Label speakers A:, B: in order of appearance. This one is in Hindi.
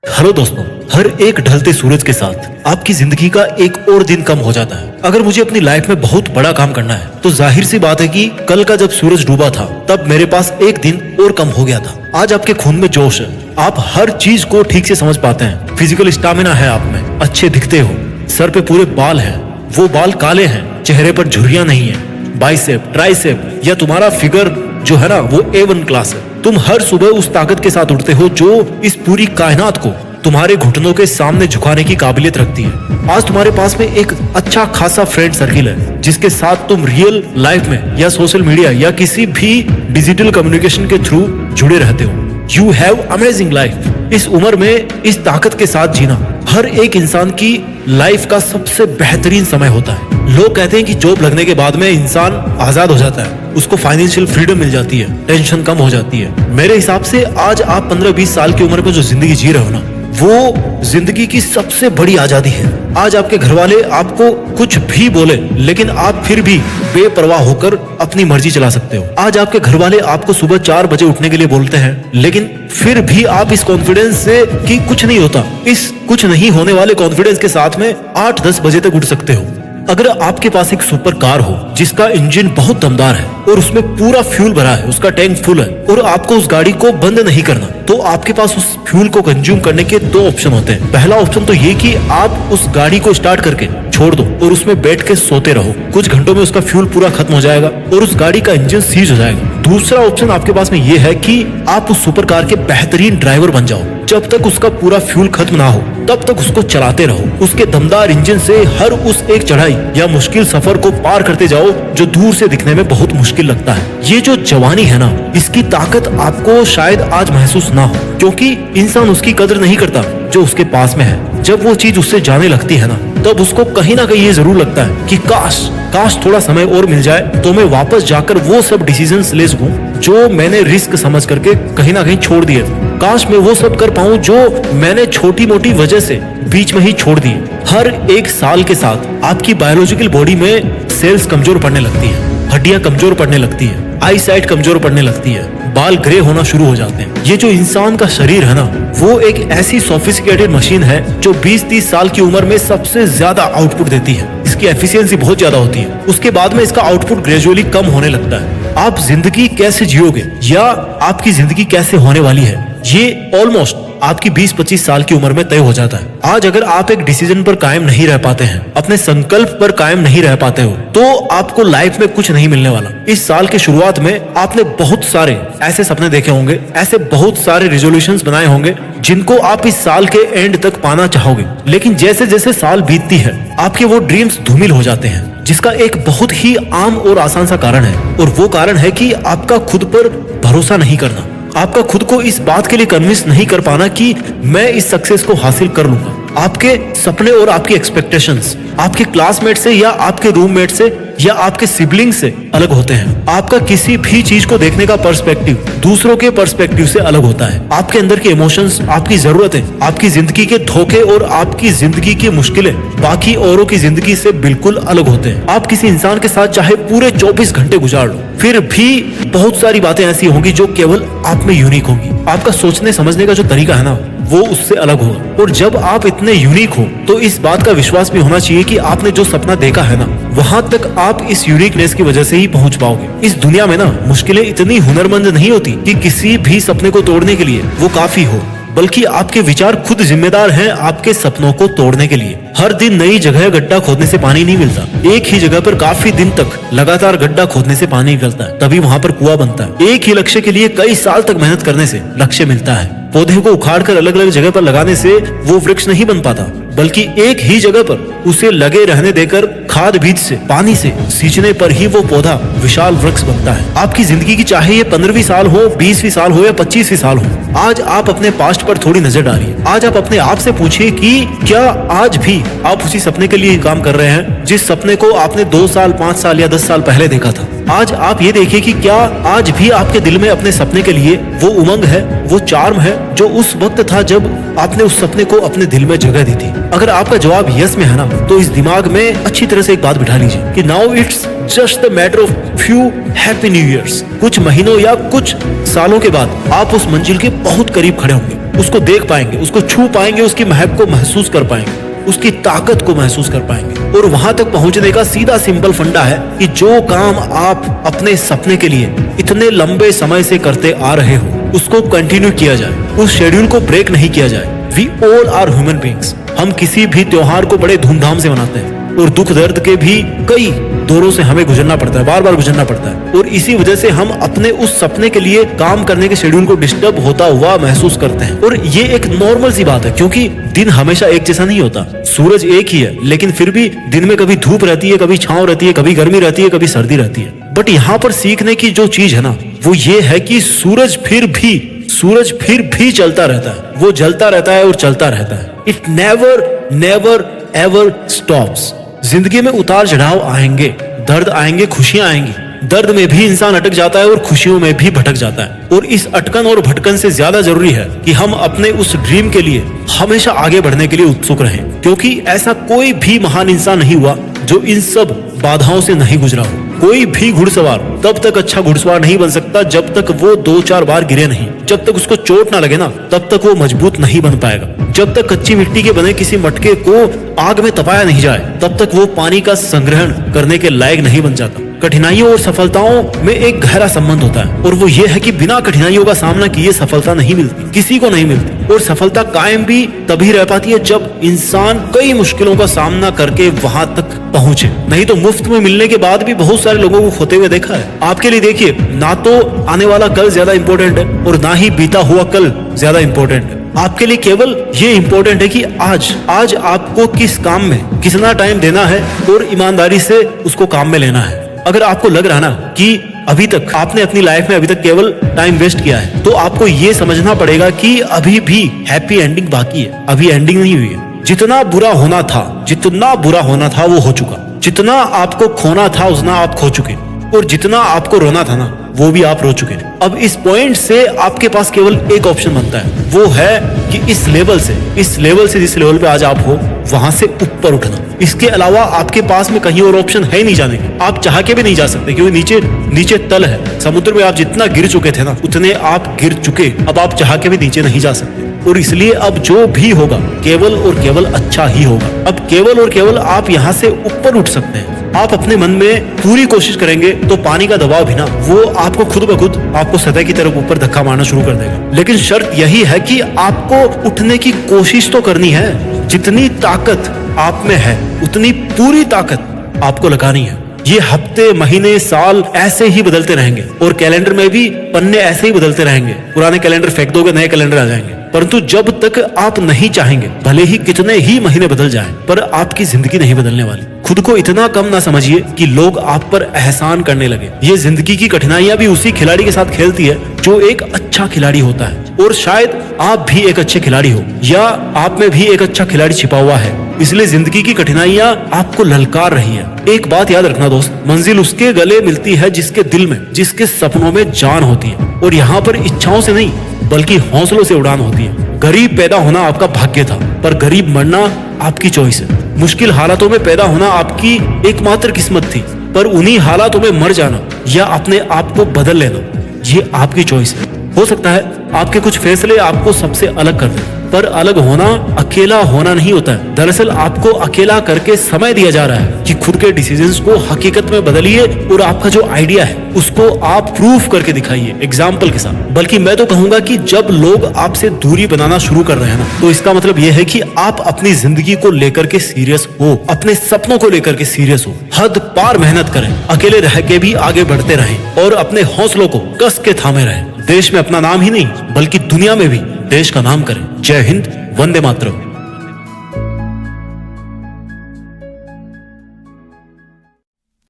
A: हेलो दोस्तों, हर एक ढलते सूरज के साथ आपकी जिंदगी का एक और दिन कम हो जाता है। अगर मुझे अपनी लाइफ में बहुत बड़ा काम करना है तो जाहिर सी बात है कि कल का जब सूरज डूबा था तब मेरे पास एक दिन और कम हो गया था। आज आपके खून में जोश है, आप हर चीज को ठीक से समझ पाते हैं, फिजिकल स्टामिना है आप में, अच्छे दिखते हो, सर पे पूरे बाल हैं, वो बाल काले हैं, चेहरे पर झुर्रियां नहीं है, बाइसेप, ट्राइसेप या तुम्हारा फिगर जो है ना वो A1 क्लास है। तुम हर सुबह उस ताकत के साथ उठते हो जो इस पूरी कायनात को तुम्हारे घुटनों के सामने झुकाने की काबिलियत रखती है। आज तुम्हारे पास में एक अच्छा खासा फ्रेंड सर्किल है जिसके साथ तुम रियल लाइफ में या सोशल मीडिया या किसी भी डिजिटल कम्युनिकेशन के थ्रू जुड़े रहते हो। You have amazing life. इस उम्र में इस ताकत के साथ जीना हर एक इंसान की लाइफ का सबसे बेहतरीन समय होता है। लोग कहते हैं कि जॉब लगने के बाद में इंसान आजाद हो जाता है, उसको फाइनेंशियल फ्रीडम मिल जाती है, टेंशन कम हो जाती है। मेरे हिसाब से आज आप 15-20 साल की उम्र में जो जिंदगी जी रहे हो ना, वो जिंदगी की सबसे बड़ी आजादी है। आज आपके घर वाले आपको कुछ भी बोले लेकिन आप फिर भी बेपरवाह होकर अपनी मर्जी चला सकते हो। आज आपके घर वाले आपको सुबह 4 बजे उठने के लिए बोलते हैं लेकिन फिर भी आप इस कॉन्फिडेंस से कि कुछ नहीं होता, इस कुछ नहीं होने वाले कॉन्फिडेंस के साथ में 8-10 बजे तक उठ सकते हो। अगर आपके पास एक सुपर कार हो जिसका इंजन बहुत दमदार है और उसमें पूरा फ्यूल भरा है, उसका टैंक फुल है और आपको उस गाड़ी को बंद नहीं करना, तो आपके पास उस फ्यूल को कंज्यूम करने के 2 ऑप्शन होते हैं। पहला ऑप्शन तो ये कि आप उस गाड़ी को स्टार्ट करके छोड़ दो और उसमें बैठ के सोते रहो, कुछ घंटों में उसका फ्यूल पूरा खत्म हो जाएगा और उस गाड़ी का इंजन सीज हो जाएगा। दूसरा ऑप्शन आपके पास में ये है कि आप उस सुपर कार के बेहतरीन ड्राइवर बन जाओ, जब तक उसका पूरा फ्यूल खत्म ना हो तब तक उसको चलाते रहो, उसके दमदार इंजन से हर उस एक चढ़ाई या मुश्किल सफर को पार करते जाओ जो दूर से दिखने में बहुत मुश्किल लगता है। ये जो जवानी है ना, इसकी ताकत आपको शायद आज महसूस ना हो क्योंकि इंसान उसकी कदर नहीं करता जो उसके पास में है। जब वो चीज उससे जाने लगती है ना, तब उसको कहीं ना कहीं ये जरूर लगता है कि काश थोड़ा समय और मिल जाए तो मैं वापस जाकर वो सब डिसीजंस ले सकूं जो मैंने रिस्क समझ करके कहीं ना कहीं छोड़ दिए। काश मैं वो सब कर पाऊं जो मैंने छोटी मोटी वजह से बीच में ही छोड़ दिए। हर एक साल के साथ आपकी बायोलॉजिकल बॉडी में सेल्स कमजोर पड़ने लगती है, हड्डियां कमजोर पड़ने लगती है, आई साइट कमजोर पड़ने लगती है, बाल ग्रे होना शुरू हो जाते हैं। ये जो इंसान का शरीर है ना, वो एक ऐसी सोफिस्टिकेटेड मशीन है जो 20-30 साल की उम्र में सबसे ज्यादा आउटपुट देती है। इसकी एफिशिएंसी बहुत ज्यादा होती है, उसके बाद में इसका आउटपुट ग्रेजुअली कम होने लगता है। आप जिंदगी कैसे जियोगे या आपकी जिंदगी कैसे होने वाली है, ये ऑलमोस्ट आपकी 20-25 साल की उम्र में तय हो जाता है। आज अगर आप एक डिसीजन पर कायम नहीं रह पाते हैं, अपने संकल्प पर कायम नहीं रह पाते हो, तो आपको लाइफ में कुछ नहीं मिलने वाला। इस साल के शुरुआत में आपने बहुत सारे ऐसे सपने देखे होंगे, ऐसे बहुत सारे रिजोल्यूशंस बनाए होंगे जिनको आप इस साल के एंड तक पाना चाहोगे, लेकिन जैसे जैसे साल बीतती है आपके वो ड्रीम्स धूमिल हो जाते हैं, जिसका एक बहुत ही आम और आसान सा कारण है, और वो कारण है कि आपका खुद पर भरोसा नहीं करना, आपका खुद को इस बात के लिए कन्विंस नहीं कर पाना कि मैं इस सक्सेस को हासिल कर लूंगा। आपके सपने और आपकी एक्सपेक्टेशंस आपके क्लासमेट से या आपके रूममेट से या आपके सिबलिंग से अलग होते हैं। आपका किसी भी चीज को देखने का पर्सपेक्टिव दूसरों के पर्सपेक्टिव से अलग होता है। आपके अंदर के इमोशंस, आपकी जरूरतें, आपकी जिंदगी के धोखे और आपकी जिंदगी की मुश्किलें बाकी औरों की जिंदगी से बिल्कुल अलग होते हैं। आप किसी इंसान के साथ चाहे पूरे 24 घंटे गुजार लो, फिर भी बहुत सारी बातें ऐसी होंगी जो केवल आप में यूनिक होंगी। आपका सोचने समझने का जो तरीका है ना, वो उससे अलग होगा। और जब आप इतने यूनिक हो तो इस बात का विश्वास भी होना चाहिए कि आपने जो सपना देखा है ना, वहां तक आप इस यूनिकनेस की वजह से ही पहुंच पाओगे। इस दुनिया में ना मुश्किलें इतनी हुनरमंद नहीं होती कि किसी भी सपने को तोड़ने के लिए वो काफी हो, बल्कि आपके विचार खुद जिम्मेदार हैं आपके सपनों को तोड़ने के लिए। हर दिन नई जगह गड्ढा खोदने से पानी नहीं मिलता, एक ही जगह पर काफी दिन तक लगातार गड्ढा खोदने से पानी निकलता है, तभी वहाँ पर कुआं बनता है। एक ही लक्ष्य के लिए कई साल तक मेहनत करने से लक्ष्य मिलता है। पौधे को उखाड़कर अलग अलग जगह पर लगाने से वो वृक्ष नहीं बन पाता, बल्कि एक ही जगह पर उसे लगे रहने देकर खाद बीज से, पानी से सींचने पर ही वो पौधा विशाल वृक्ष बनता है। आपकी जिंदगी की चाहे ये 15वीं साल हो, 20वीं साल हो या 25वीं साल हो, आज आप अपने पास्ट पर थोड़ी नजर डालिए। आज आप अपने आप से पूछिए कि क्या आज भी आप उसी सपने के लिए काम कर रहे हैं जिस सपने को आपने 2 साल, 5 साल या 10 साल पहले देखा था। आज आप ये देखिए कि क्या आज भी आपके दिल में अपने सपने के लिए वो उमंग है, वो चार्म है जो उस वक्त था जब आपने उस सपने को अपने दिल में जगह दी थी। अगर आपका जवाब यस में है ना, तो इस दिमाग में अच्छी तरह से एक बात बिठा लीजिए कि now it's just the matter of few happy new years. कुछ महीनों या कुछ सालों के बाद आप उस मंजिल के बहुत करीब खड़े होंगे, उसको देख पाएंगे, उसको छू पाएंगे, उसकी महक को महसूस कर पाएंगे, उसकी ताकत को महसूस कर पाएंगे। और वहां तक पहुंचने का सीधा सिंपल फंडा है कि जो काम आप अपने सपने के लिए इतने लंबे समय से करते आ रहे हो उसको कंटिन्यू किया जाए, उस शेड्यूल को ब्रेक नहीं किया जाए। We all are human beings. हम किसी भी त्योहार को बड़े धूमधाम से मनाते हैं और दुख दर्द के भी कई दौरों से हमें गुजरना पड़ता है, बार बार गुजरना पड़ता है, और इसी वजह से हम अपने उस सपने के लिए काम करने के शेड्यूल को डिस्टर्ब होता हुआ महसूस करते हैं। और ये एक नॉर्मल सी बात है, क्योंकि दिन हमेशा एक जैसा नहीं होता। सूरज एक ही है, लेकिन फिर भी दिन में कभी धूप रहती है, कभी छांव रहती है, कभी गर्मी रहती है, कभी सर्दी रहती है। बट यहाँ पर सीखने की जो चीज है ना, वो ये है कि सूरज फिर भी चलता रहता है, वो जलता रहता है और चलता रहता है। It never ever stops. जिंदगी में उतार चढ़ाव आएंगे, दर्द आएंगे, खुशियां आएंगी। दर्द में भी इंसान अटक जाता है और खुशियों में भी भटक जाता है। और इस अटकन और भटकन से ज्यादा जरूरी है कि हम अपने उस ड्रीम के लिए हमेशा आगे बढ़ने के लिए उत्सुक रहें, क्योंकि ऐसा कोई भी महान इंसान नहीं हुआ जो इन सब बाधाओं से नहीं गुजरा हो। कोई भी घुड़सवार तब तक अच्छा घुड़सवार नहीं बन सकता जब तक वो 2-4 बार गिरे नहीं। जब तक उसको चोट ना लगे ना, तब तक वो मजबूत नहीं बन पाएगा। जब तक कच्ची मिट्टी के बने किसी मटके को आग में तपाया नहीं जाए, तब तक वो पानी का संग्रहण करने के लायक नहीं बन जाता। कठिनाइयों और सफलताओं में एक गहरा संबंध होता है, और वो ये है कि बिना कठिनाइयों का सामना किए सफलता नहीं मिलती, किसी को नहीं मिलती। और सफलता कायम भी तभी रह पाती है जब इंसान कई मुश्किलों का सामना करके वहां तक पहुंचे। नहीं तो मुफ्त में मिलने के बाद भी बहुत सारे लोगों को खोते हुए देखा है। आपके लिए देखिए, ना तो आने वाला कल ज्यादा इंपॉर्टेंट है और ना ही बीता हुआ कल ज्यादा इंपॉर्टेंट है। आपके लिए केवल ये इंपॉर्टेंट है कि आज आपको किस काम में कितना टाइम देना है और ईमानदारी से उसको काम में लेना है। अगर आपको लग रहा ना कि अभी तक आपने अपनी लाइफ में अभी तक केवल टाइम वेस्ट किया है, तो आपको ये समझना पड़ेगा कि अभी भी हैप्पी एंडिंग बाकी है, अभी एंडिंग नहीं हुई है। जितना बुरा होना था वो हो चुका। जितना आपको खोना था उतना आप खो चुके, और जितना आपको रोना था ना, वो भी आप रो चुके हैं। अब इस पॉइंट से आपके पास केवल एक ऑप्शन बनता है, वो है कि इस लेवल से जिस लेवल पे आज आप हो, वहां से ऊपर उठना। इसके अलावा आपके पास में कहीं और ऑप्शन है नहीं जाने के। आप चाह के भी नहीं जा सकते, क्योंकि नीचे तल है। समुद्र में आप जितना गिर चुके थे ना, उतने आप गिर चुके। अब आप चाह के भी नीचे नहीं जा सकते, और इसलिए अब जो भी होगा केवल और केवल अच्छा ही होगा। अब केवल और केवल आप यहाँ से ऊपर उठ सकते हैं। आप अपने मन में पूरी कोशिश करेंगे तो पानी का दबाव भी ना, वो आपको खुद ब खुद आपको सतह की तरफ ऊपर धक्का मारना शुरू कर देगा। लेकिन शर्त यही है कि आपको उठने की कोशिश तो करनी है। जितनी ताकत आप में है उतनी पूरी ताकत आपको लगानी है। ये हफ्ते, महीने, साल ऐसे ही बदलते रहेंगे, और कैलेंडर में भी पन्ने ऐसे ही बदलते रहेंगे। पुराने कैलेंडर फेंक दोगे, नए कैलेंडर आ जाएंगे। परंतु जब तक आप नहीं चाहेंगे, भले ही कितने ही महीने बदल जाएं, पर आपकी जिंदगी नहीं बदलने वाली। खुद को इतना कम ना समझिए कि लोग आप पर एहसान करने लगे। ये जिंदगी की कठिनाइयां भी उसी खिलाड़ी के साथ खेलती है जो एक अच्छा खिलाड़ी होता है। और शायद आप भी एक अच्छे खिलाड़ी हो, या आप में भी एक अच्छा खिलाड़ी छिपा हुआ है। इसलिए जिंदगी की कठिनाइयां आपको ललकार रही है। एक बात याद रखना दोस्त, मंजिल उसके गले मिलती है जिसके दिल में, जिसके सपनों में जान होती है। और यहाँ पर इच्छाओं से नहीं, बल्कि हौसलों से उड़ान होती है। गरीब पैदा होना आपका भाग्य था, पर गरीब मरना आपकी चॉइस है। मुश्किल हालातों में पैदा होना आपकी एकमात्र किस्मत थी, पर उन्हीं हालातों में मर जाना या अपने आप को बदल लेना, ये आपकी चॉइस है। हो सकता है आपके कुछ फैसले आपको सबसे अलग कर दें, पर अलग होना अकेला होना नहीं होता है। दरअसल आपको अकेला करके समय दिया जा रहा है कि खुद के डिसीजंस को हकीकत में बदलिए, और आपका जो आइडिया है उसको आप प्रूफ करके दिखाइए एग्जाम्पल के साथ। बल्कि मैं तो कहूंगा कि जब लोग आपसे दूरी बनाना शुरू कर रहे हैं ना, तो इसका मतलब यह है कि आप अपनी जिंदगी को लेकर के सीरियस हो, अपने सपनों को लेकर के सीरियस हो। हद पार मेहनत करें, अकेले रह के भी आगे बढ़ते रहें, और अपने हौसलों को कस के थामे रहें। देश में अपना नाम ही नहीं, बल्कि दुनिया में भी देश का नाम करें। जय हिंद, वंदे मातरम।